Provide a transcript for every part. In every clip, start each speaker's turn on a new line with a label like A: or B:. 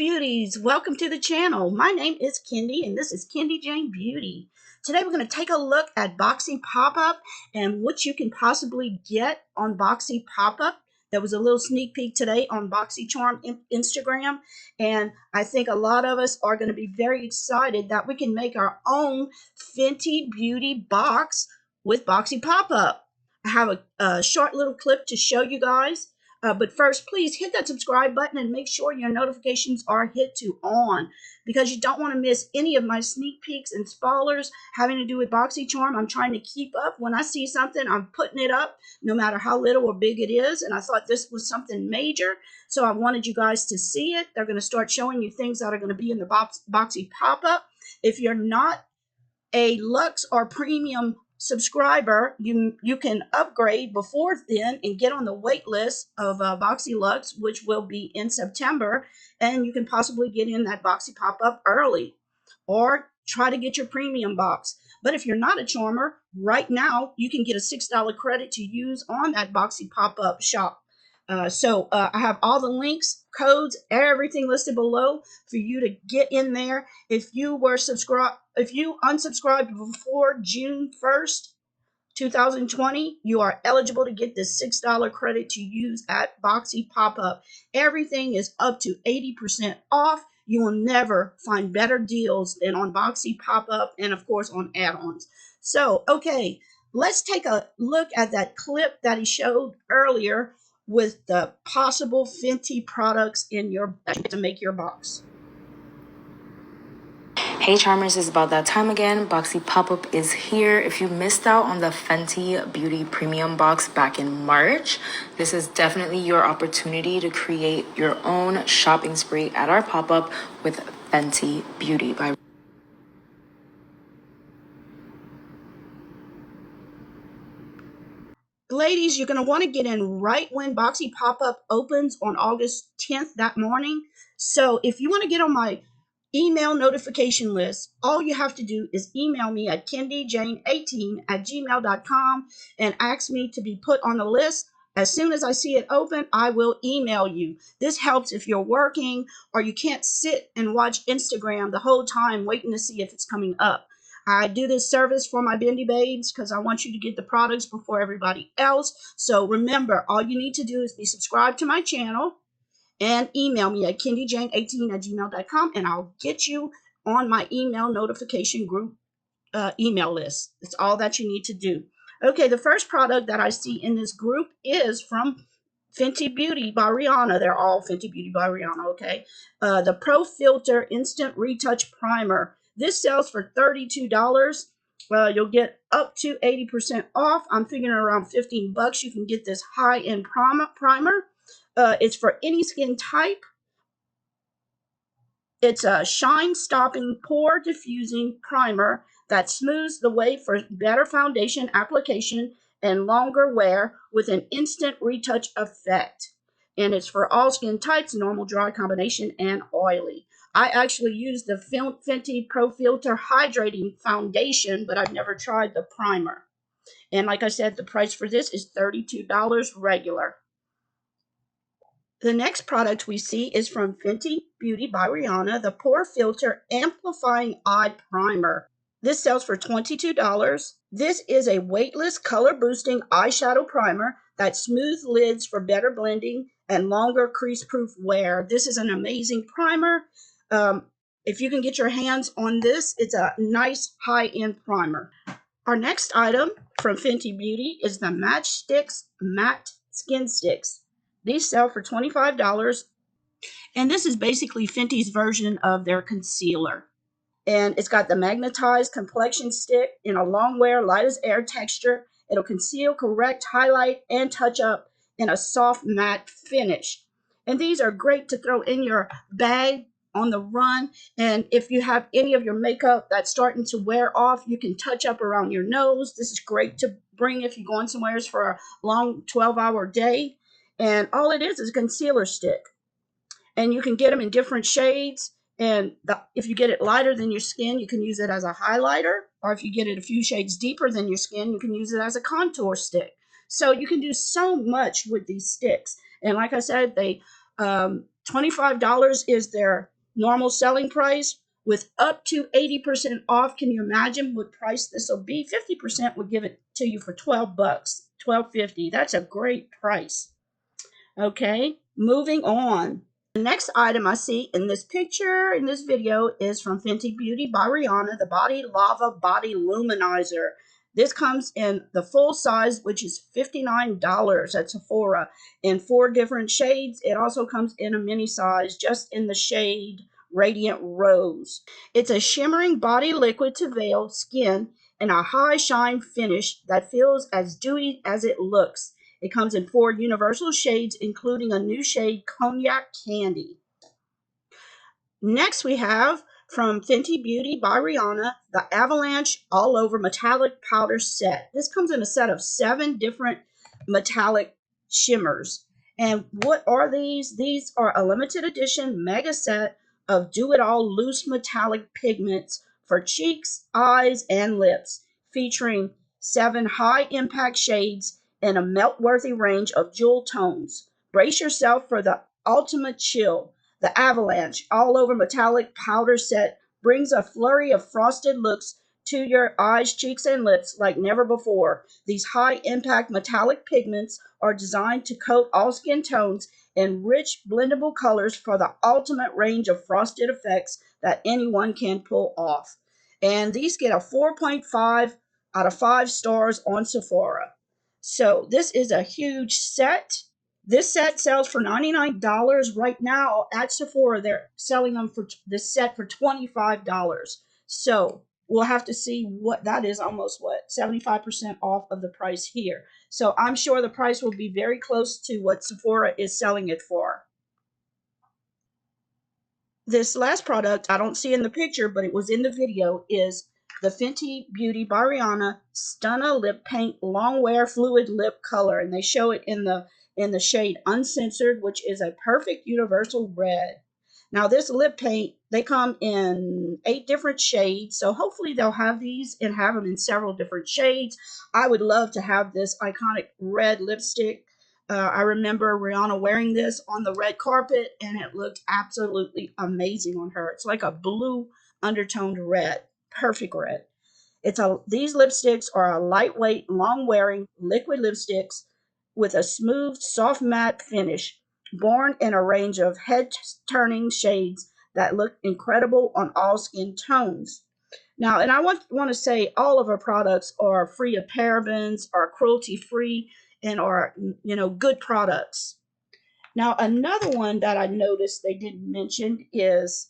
A: Beauties, welcome to the channel. My name is Kendy and this is Kendy Jane Beauty. Today we're going to take a look at Boxy Pop-up and what you can possibly get on Boxy Pop-up. There was a little sneak peek today on Boxycharm Instagram, and I think a lot of us are going to be very excited that we can make our own Fenty Beauty box with Boxy Pop-up. I have a short little clip to show you guys. But first, please hit that subscribe button and make sure your notifications are hit to on, because you don't want to miss any of my sneak peeks and spoilers having to do with Boxycharm. I'm trying to keep up. When I see something, I'm putting it up, no matter how little or big it is. And I thought this was something major, so I wanted you guys to see it. They're going to start showing you things that are going to be in the Boxy Pop-up. If you're not a Luxe or Premium subscriber, you can upgrade before then and get on the wait list of Boxy Luxe, which will be in September, and you can possibly get in that Boxy Pop-up early or try to get your premium box. But if you're not a charmer, right now you can get a $6 credit to use on that Boxy Pop-up shop. I have all the links, codes, everything listed below for you to get in there. If you unsubscribed before June 1st, 2020, you are eligible to get this $6 credit to use at Boxy Pop-up. Everything is up to 80% off. You will never find better deals than on Boxy Pop-up and, of course, on add-ons. So, okay, let's take a look at that clip that he showed earlier with the possible Fenty products in your to make your box.
B: Hey Charmers, it's about that time again. Boxy Pop-up is here. If you missed out on the Fenty Beauty Premium Box back in March, this is definitely your opportunity to create your own shopping spree at our pop-up with Fenty Beauty by
A: Ladies, you're going to want to get in right when Boxy Pop-up opens on August 10th that morning. So if you want to get on my email notification list, all you have to do is email me at kendyjane18@gmail.com and ask me to be put on the list. As soon as I see it open, I will email you. This helps if you're working or you can't sit and watch Instagram the whole time waiting to see if it's coming up. I do this service for my Bindi babes because I want you to get the products before everybody else. So remember, all you need to do is be subscribed to my channel and email me at kendyjane18@gmail.com, and I'll get you on my email notification group email list. That's all that you need to do. Okay, the first product that I see in this group is from Fenty Beauty by Rihanna. They're all Fenty Beauty by Rihanna, okay? The Pro Filter Instant Retouch Primer. This sells for $32. You'll get up to 80% off. I'm figuring around 15 bucks. You can get this high-end primer. It's for any skin type. It's a shine-stopping, pore-diffusing primer that smooths the way for better foundation application and longer wear with an instant retouch effect. And it's for all skin types, normal, dry, combination, and oily. I actually use the Fenty Pro Filter Hydrating Foundation, but I've never tried the primer. And like I said, the price for this is $32 regular. The next product we see is from Fenty Beauty by Rihanna, the Pore Filter Amplifying Eye Primer. This sells for $22. This is a weightless, color-boosting eyeshadow primer that smooths lids for better blending and longer crease-proof wear. This is an amazing primer. If you can get your hands on this, it's a nice high-end primer. Our next item from Fenty Beauty is the Matchsticks Matte Skin Sticks. These sell for $25, and this is basically Fenty's version of their concealer. And it's got the magnetized complexion stick in a long wear, light as air texture. It'll conceal, correct, highlight, and touch up in a soft matte finish. And these are great to throw in your bag on the run. And if you have any of your makeup that's starting to wear off, you can touch up around your nose. This is great to bring if you're going somewhere for a long 12-hour day. And all it is a concealer stick. And you can get them in different shades. And if you get it lighter than your skin, you can use it as a highlighter. Or if you get it a few shades deeper than your skin, you can use it as a contour stick. So you can do so much with these sticks. And like I said, they $25 is their normal selling price with up to 80% off. Can you imagine what price this will be? 50% would give it to you for 12 bucks, 12.50. That's a great price. Okay, moving on. The next item I see in this picture, in this video, is from Fenty Beauty by Rihanna, the Body Lava Body Luminizer. This comes in the full size, which is $59 at Sephora, in 4 different shades. It also comes in a mini size, just in the shade Radiant Rose. It's a shimmering body liquid to veil skin and a high shine finish that feels as dewy as it looks. It comes in 4 universal shades, including a new shade, Cognac Candy. Next, we have from Fenty Beauty by Rihanna, the Avalanche All Over Metallic Powder Set. This comes in a set of 7 different metallic shimmers. And what are these? These are a limited edition mega set of do-it-all loose metallic pigments for cheeks, eyes, and lips, featuring 7 high-impact shades and a melt-worthy range of jewel tones. Brace yourself for the ultimate chill. The Avalanche All Over Metallic Powder Set brings a flurry of frosted looks to your eyes, cheeks, and lips like never before. These high-impact metallic pigments are designed to coat all skin tones in rich, blendable colors for the ultimate range of frosted effects that anyone can pull off. And these get a 4.5 out of 5 stars on Sephora. So this is a huge set. This set sells for $99 right now at Sephora. They're selling them for this set for $25. So we'll have to see what that is. Almost what 75% off of the price here. So I'm sure the price will be very close to what Sephora is selling it for. This last product I don't see in the picture, but it was in the video, is the Fenty Beauty by Rihanna Stunna Lip Paint Long Wear Fluid Lip Color, and they show it in the shade Uncensored, which is a perfect universal red. Now this lip paint, they come in 8 different shades, so hopefully they'll have these and have them in several different shades. I would love to have this iconic red lipstick. I remember Rihanna wearing this on the red carpet, and it looked absolutely amazing on her. It's like a blue undertoned red, perfect red. These lipsticks are a lightweight, long-wearing liquid lipsticks with a smooth, soft matte finish, born in a range of head-turning shades that look incredible on all skin tones. Now, and I want to say all of our products are free of parabens, are cruelty-free, and are, good products. Now, another one that I noticed they didn't mention is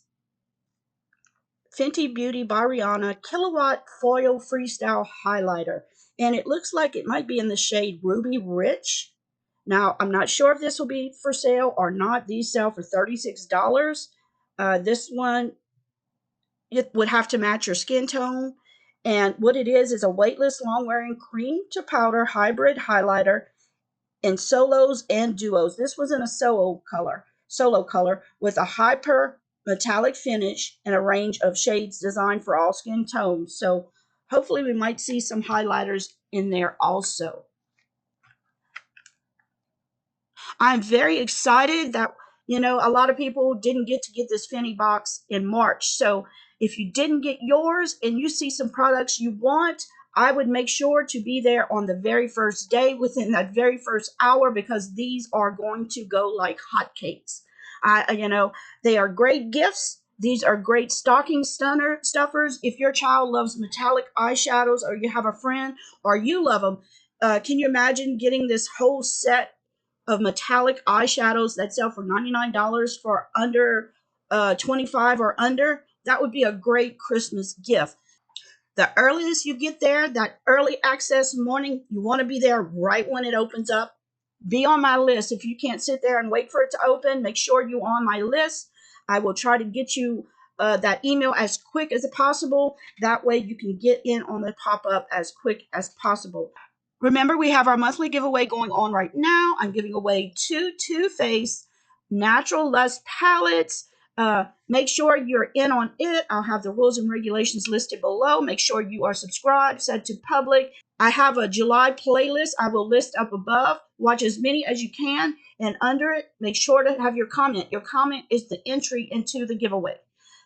A: Fenty Beauty by Rihanna Kilowatt Foil Freestyle Highlighter. And it looks like it might be in the shade Ruby Rich. Now, I'm not sure if this will be for sale or not. These sell for $36. This one, it would have to match your skin tone. And what it is a weightless, long-wearing cream to powder hybrid highlighter in solos and duos. This was in a solo color with a hyper metallic finish and a range of shades designed for all skin tones. So hopefully we might see some highlighters in there also. I'm very excited that, a lot of people didn't get to get this Fenty box in March. So if you didn't get yours and you see some products you want, I would make sure to be there on the very first day, within that very first hour, because these are going to go like hotcakes. They are great gifts. These are great stocking stuffers. If your child loves metallic eyeshadows, or you have a friend, or you love them, can you imagine getting this whole set of metallic eyeshadows that sell for $99 for under 25 or under? That would be a great Christmas gift. The earliest you get there, that early access morning, you want to be there right when it opens up. Be on my list. If you can't sit there and wait for it to open, make sure you're on my list. I will try to get you that email as quick as possible. That way you can get in on the pop-up as quick as possible. Remember, we have our monthly giveaway going on right now. I'm giving away 2 Too Faced Natural Lust palettes. Make sure you're in on it. I'll have the rules and regulations listed below. Make sure you are subscribed, set to public. I have a July playlist I will list up above. Watch as many as you can. And under it, make sure to have your comment. Your comment is the entry into the giveaway.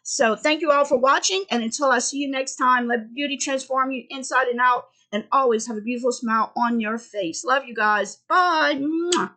A: So thank you all for watching. And until I see you next time, let beauty transform you inside and out. And always have a beautiful smile on your face. Love you guys. Bye. Mwah.